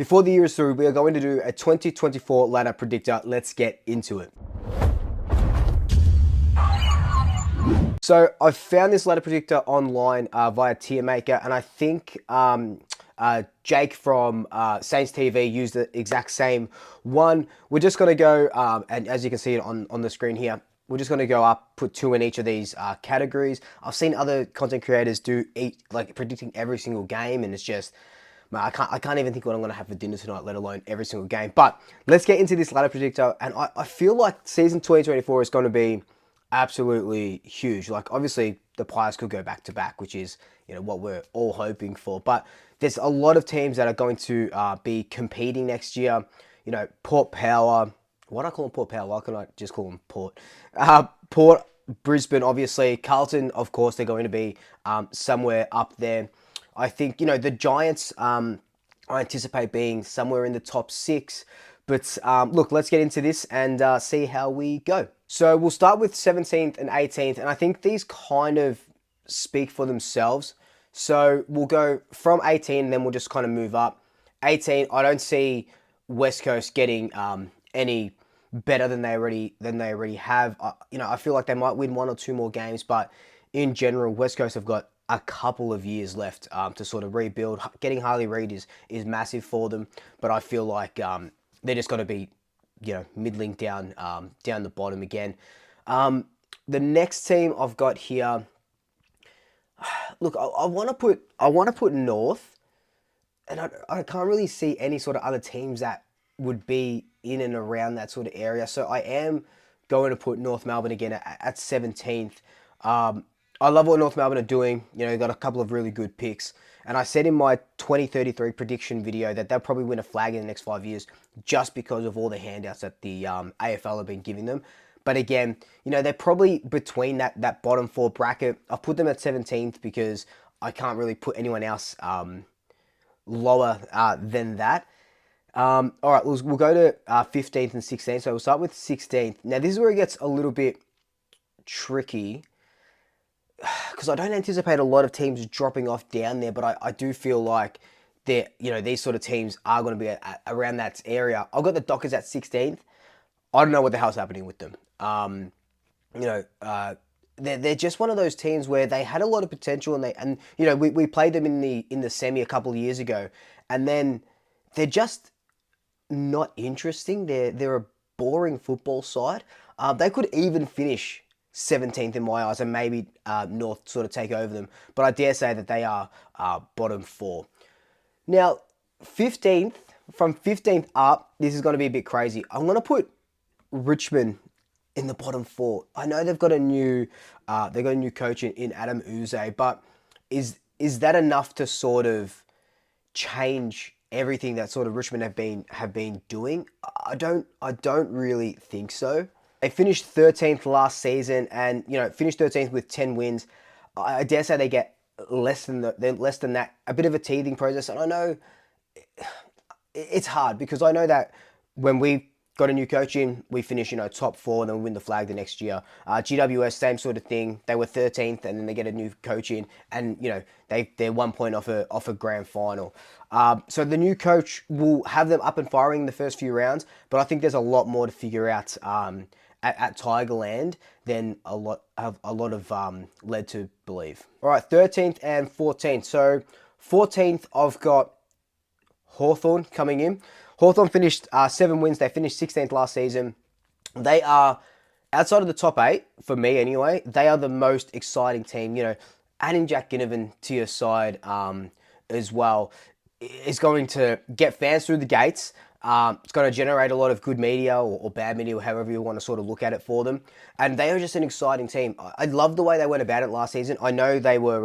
Before the year is through, we are going to do a 2024 ladder predictor. Let's get into it. So I found this ladder predictor online via Tier Maker, and I think Jake from Saints TV used the exact same one. We're just going to go, and as you can see it on the screen here, we're just going to go up, put 2 in each of these categories. I've seen other content creators do like predicting every single game, and it's just, man, I can't even think what I'm going to have for dinner tonight, let alone every single game. But let's get into this ladder predictor, and I feel like season 2024 is going to be absolutely huge. Like, obviously the Pies could go back to back, which is, you know, what we're all hoping for, but there's a lot of teams that are going to be competing next year. You know, Port Power, why do I call them Port Power? Why can't I just call them Port? Port, Brisbane, obviously, Carlton, of course, they're going to be somewhere up there. I think, you know, the Giants, I anticipate being somewhere in the top 6. But look, let's get into this and see how we go. So we'll start with 17th and 18th, and I think these kind of speak for themselves. So we'll go from 18, and then we'll just kind of move up. 18, I don't see West Coast getting any better than they already have. You know, I feel like they might win 1 or 2 more games, but in general, West Coast have got a couple of years left to sort of rebuild. Getting Harley Reid is massive for them, but I feel like they're just going to be, you know, middling down down the bottom again. The next team I've got here, look, I want to put North, and I can't really see any sort of other teams that would be in and around that sort of area. So I am going to put North Melbourne again at 17th. I love what North Melbourne are doing. You know, they've got a couple of really good picks. And I said in my 2033 prediction video that they'll probably win a flag in the next 5 years just because of all the handouts that the AFL have been giving them. But again, you know, they're probably between that bottom 4 bracket. I've put them at 17th because I can't really put anyone else lower than that. All right, we'll go to 15th and 16th. So we'll start with 16th. Now, this is where it gets a little bit tricky, because I don't anticipate a lot of teams dropping off down there, but I do feel like you know, these sort of teams are going to be around that area. I've got the Dockers at 16th. I don't know what the hell's happening with them. You know, they're just one of those teams where they had a lot of potential, and you know, we played them in the semi a couple of years ago, and then they're just not interesting. They're a boring football side. They could even finish 17th in my eyes, and maybe North sort of take over them. But I dare say that they are bottom 4. Now, 15th, from 15th up, this is going to be a bit crazy. I'm going to put Richmond in the bottom 4. I know they've got a new coach in Adam Uze, but is that enough to sort of change everything that sort of Richmond have been doing? I don't really think so. They finished 13th last season, and you know, finished 13th with 10 wins. I dare say they get less than that. A bit of a teething process, and I know it's hard because I know that when we got a new coach in, we finish, you know, top 4, and then we win the flag the next year. GWS, same sort of thing. They were 13th, and then they get a new coach in, and you know, they're 1 point off a grand final. So the new coach will have them up and firing in the first few rounds, but I think there's a lot more to figure out at Tigerland than a lot of led to believe. All right, 13th and 14th. So 14th, I've got Hawthorn coming in. Hawthorn finished 7 wins. They finished 16th last season. They are, outside of the top 8, for me anyway, they are the most exciting team. You know, adding Jack Ginnivan to your side as well is going to get fans through the gates. It's going to generate a lot of good media or bad media, or however you want to sort of look at it for them. And they are just an exciting team. I love the way they went about it last season. I know they were,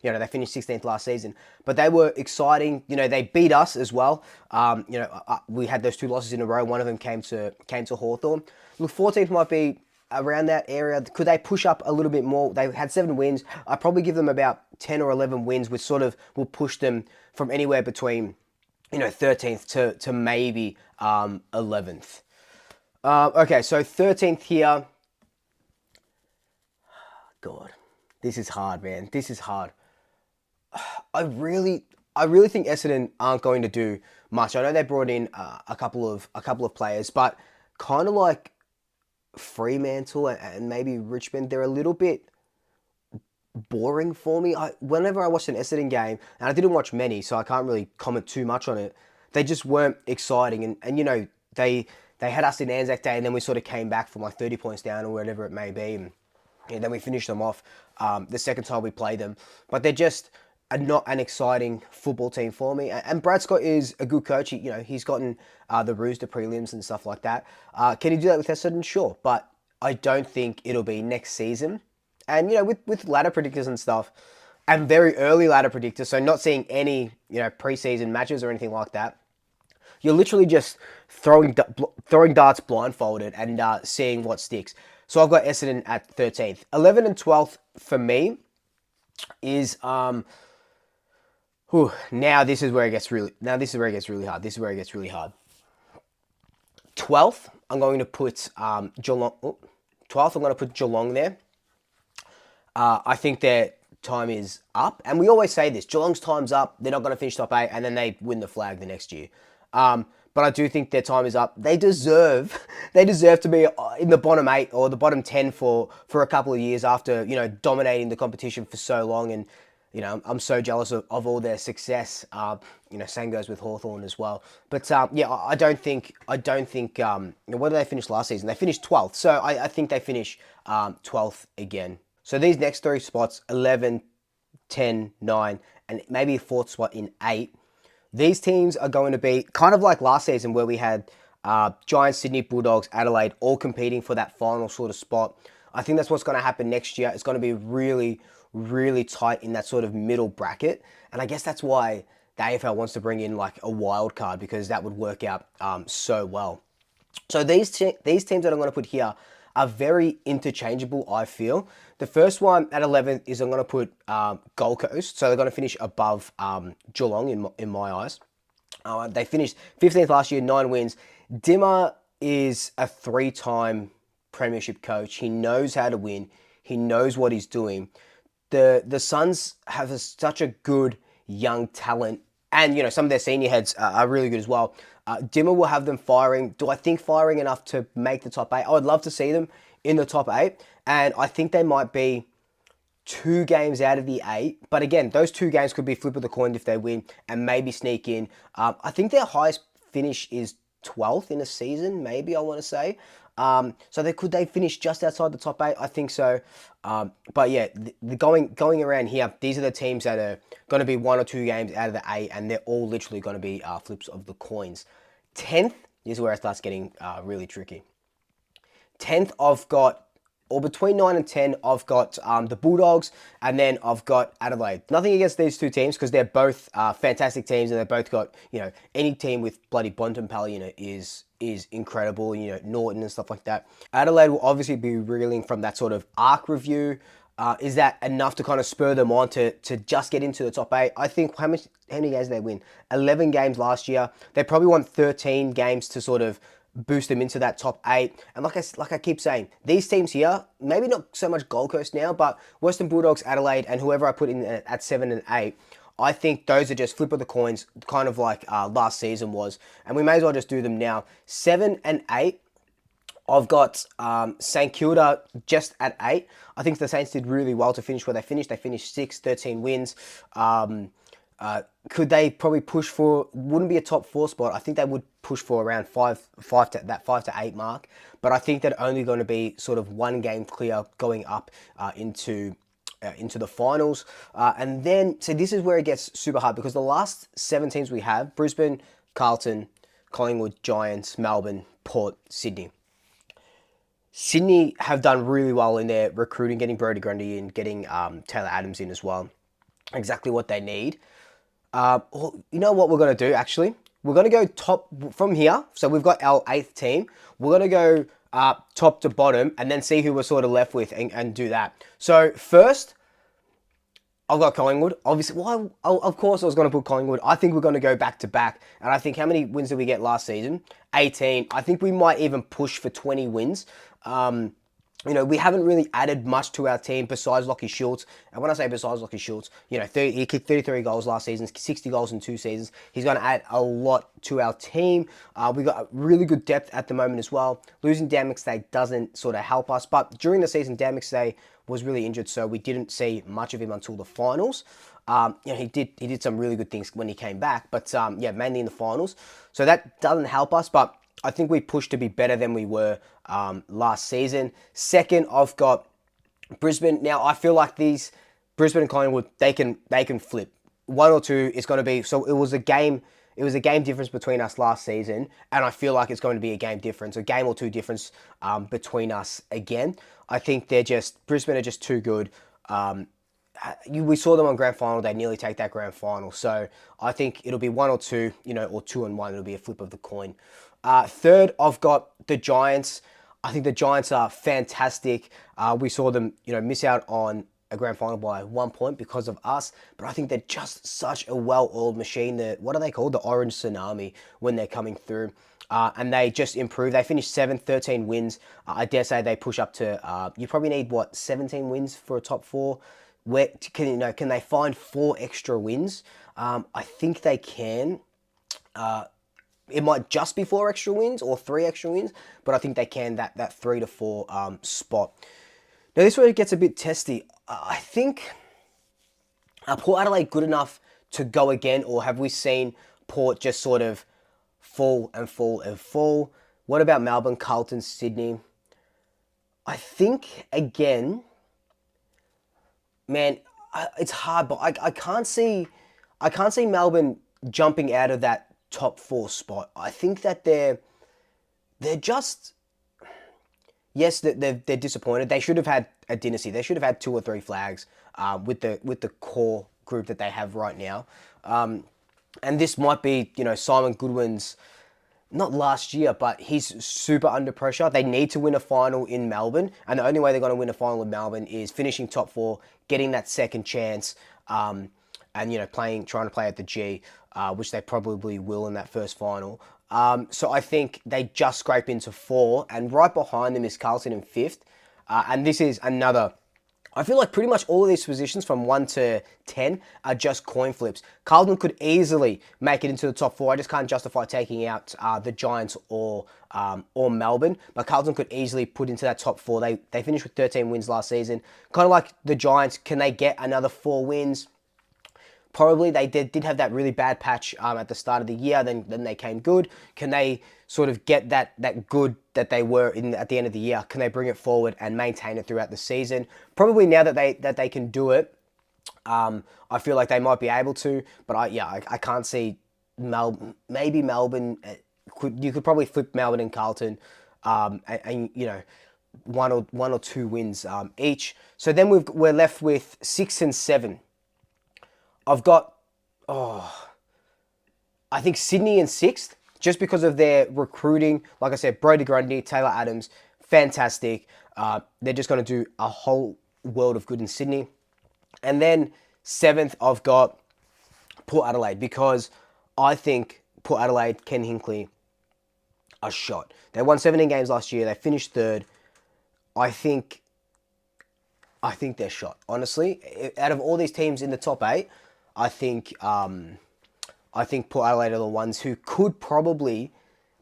you know, they finished 16th last season, but they were exciting. You know, they beat us as well. You know, we had those 2 losses in a row. One of them came to Hawthorn. Look, 14th might be around that area. Could they push up a little bit more? They had 7 wins. I'd probably give them about 10 or 11 wins, which sort of will push them from anywhere between, you know, 13th to maybe 11th. Okay, so 13th here. God, this is hard, man. This is hard. I really think Essendon aren't going to do much. I know they brought in a couple of players, but kind of like Fremantle and maybe Richmond, they're a little bit boring for me. Whenever I watched an Essendon game, and I didn't watch many, so I can't really comment too much on it. They just weren't exciting, and you know they had us in Anzac Day, and then we sort of came back from like 30 points down or whatever it may be, and then we finished them off the second time we played them. But they're just not an exciting football team for me. And Brad Scott is a good coach. He's gotten the Rooster prelims and stuff like that. Can he do that with Essendon? Sure, but I don't think it'll be next season. And with ladder predictors and stuff, and very early ladder predictors, so not seeing any preseason matches or anything like that. You're literally just throwing darts blindfolded and seeing what sticks. So I've got Essendon at 13th. 11th and 12th for me is now this is where it gets really hard. This is where it gets really hard. 12th, I'm going to put Geelong. 12th, I'm going to put Geelong there. I think their time is up, and we always say this: Geelong's time's up. They're not going to finish top 8, and then they win the flag the next year. But I do think their time is up. They deserve to be in the bottom 8 or the bottom 10 for a couple of years after dominating the competition for so long. And I'm so jealous of all their success. Same goes with Hawthorn as well. But I don't think. What did they finish last season? They finished 12th. So I think they finish 12th again. So these next 3 spots, 11, 10, 9, and maybe a 4th spot in 8. These teams are going to be kind of like last season where we had Giants, Sydney, Bulldogs, Adelaide all competing for that final sort of spot. I think that's what's going to happen next year. It's going to be really, really tight in that sort of middle bracket. And I guess that's why the AFL wants to bring in like a wild card, because that would work out so well. So these teams that I'm going to put here are very interchangeable, I feel. The first one at 11th is I'm going to put Gold Coast. So they're going to finish above Geelong in my eyes. They finished 15th last year, 9 wins. Dimmer is a 3-time premiership coach. He knows how to win. He knows what he's doing. The Suns have such a good young talent, and some of their senior heads are really good as well. Dimmer will have them firing. Do I think firing enough to make the top 8? I would love to see them in the top 8, and I think they might be 2 games out of the 8. But again, those 2 games could be flip of the coin if they win and maybe sneak in. I think their highest finish is 12th in a season, maybe, I want to say. So they finish just outside the top 8? I think so. But yeah, going around here, these are the teams that are going to be 1 or 2 games out of the 8, and they're all literally going to be flips of the coins. 10th is where it starts getting really tricky. 10th, I've got, or between 9 and 10, I've got the Bulldogs, and then I've got Adelaide. Nothing against these 2 teams, because they're both fantastic teams, and they've both got, any team with bloody Bontempelli, is incredible, Norton and stuff like that. Adelaide will obviously be reeling from that sort of arc review. Is that enough to kind of spur them on to just get into the top 8? I think, how many games did they win? 11 games last year. They probably want 13 games to sort of boost them into that top 8. And like I keep saying, these teams here, maybe not so much Gold Coast now, but Western Bulldogs, Adelaide, and whoever I put in at 7 and 8, I think those are just flip of the coins, kind of like last season was. And we may as well just do them now. 7 and 8, I've got St Kilda just at 8. I think the Saints did really well to finish where they finished. They finished 6, 13 wins. Could they probably push for, wouldn't be a top 4 spot. I think they would push for around 5 to 8 mark. But I think they're only going to be sort of 1 game clear going up into the finals. And then, so this is where it gets super hard, because the last 7 teams we have, Brisbane, Carlton, Collingwood, Giants, Melbourne, Port, Sydney. Sydney have done really well in their recruiting, getting Brodie Grundy in, getting Taylor Adams in as well. Exactly what they need. You know what we're going to do, actually? We're going to go top from here. So we've got our 8th team. We're going to go top to bottom and then see who we're sort of left with and do that. So first, I've got Collingwood. Obviously, of course I was going to put Collingwood. I think we're going to go back to back. And I think, how many wins did we get last season? 18. I think we might even push for 20 wins. we haven't really added much to our team besides Lockie Schultz. And when I say besides Lockie Schultz, 30, he kicked 33 goals last season, 60 goals in 2 seasons. He's going to add a lot to our team. We got a really good depth at the moment as well. Losing Dan McStay doesn't sort of help us. But during the season, Dan McStay was really injured, so we didn't see much of him until the finals. He did some really good things when he came back, but mainly in the finals. So that doesn't help us, but I think we pushed to be better than we were last season. Second, I've got Brisbane. Now I feel like these Brisbane and Collingwood, they can flip. One or two is going to be, so it was a game. It was a game difference between us last season, and I feel like it's going to be a game difference, a game or two difference between us again. I think Brisbane are just too good. We saw them on grand final. They nearly take that grand final. So I think it'll be one or two, or 2-1. It'll be a flip of the coin. Third, I've got the Giants. I think the Giants are fantastic. We saw them, miss out on a grand final by 1 point because of us. But I think they're just such a well-oiled machine. What are they called? The Orange Tsunami when they're coming through. And they just improved. They finished 7th, 13 wins. I dare say they push up to, you probably need, 17 wins for a top four? Where can they find 4 extra wins? I think they can. It might just be 4 extra wins or 3 extra wins, but I think they can that 3 to 4 spot. Now this is where it gets a bit testy. I think are Port Adelaide good enough to go again, or have we seen Port just sort of fall and fall and fall? What about Melbourne, Carlton, Sydney? I think again, man, it's hard, but I can't see Melbourne jumping out of that top 4 spot. I think that they're just, yes, they're disappointed. They should have had a dynasty. They should have had 2 or 3 flags with the core group that they have right now. And this might be Simon Goodwin's, not last year, but he's super under pressure. They need to win a final in Melbourne, and the only way they're going to win a final in Melbourne is finishing top 4, getting that second chance, and trying to play at the G, which they probably will in that first final. So I think they just scrape into 4, and right behind them is Carlton in 5th, and this is another. I feel like pretty much all of these positions from 1 to 10 are just coin flips. Carlton could easily make it into the top 4. I just can't justify taking out the Giants or Melbourne, but Carlton could easily put into that top 4. They finished with 13 wins last season. Kind of like the Giants, can they get another 4 wins? Probably. They did have that really bad patch at the start of the year. Then they came good. Can they sort of get that good that they were at the end of the year? Can they bring it forward and maintain it throughout the season? Probably now that they can do it, I feel like they might be able to. But I can't see maybe Melbourne. You could probably flip Melbourne and Carlton, and one or 2 wins each. So then we're left with 6 and 7. I've got, I think Sydney in 6th, just because of their recruiting. Like I said, Brodie Grundy, Taylor Adams, fantastic. They're just going to do a whole world of good in Sydney. And then 7th, I've got Port Adelaide, because I think Port Adelaide, Ken Hinkley, are shot. They won 17 games last year. They finished 3rd. I think they're shot. Honestly, out of all these teams in the top 8, I think Port Adelaide are the ones who could probably,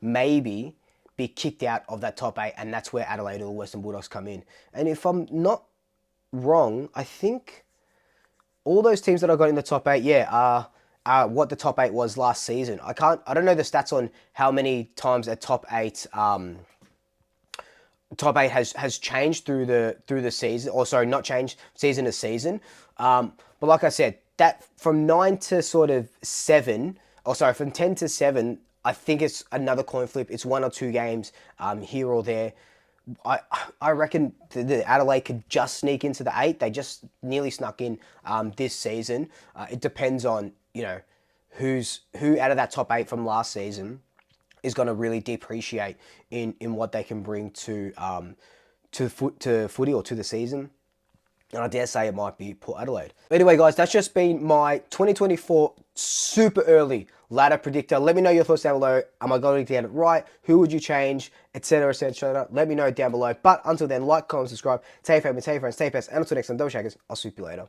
maybe, be kicked out of that top 8, and that's where Adelaide or Western Bulldogs come in. And if I'm not wrong, I think all those teams that I got in the top 8, are what the top 8 was last season. I don't know the stats on how many times a top 8 has changed through the season, or sorry, not changed season to season. But like I said, that from 9 to sort of 7, from 10 to 7, I think it's another coin flip. It's 1 or 2 games here or there. I reckon the Adelaide could just sneak into the 8. They just nearly snuck in this season. It depends on who out of that top 8 from last season is going to really depreciate in what they can bring to footy or to the season. And I dare say it might be Port Adelaide. Anyway, guys, that's just been my 2024 super early ladder predictor. Let me know your thoughts down below. Am I going to get it right? Who would you change? Etc. etc. Let me know down below. But until then, like, comment, subscribe. Tell your family, tell your friends, stay best. And until next time, double shakers. I'll swoop you later.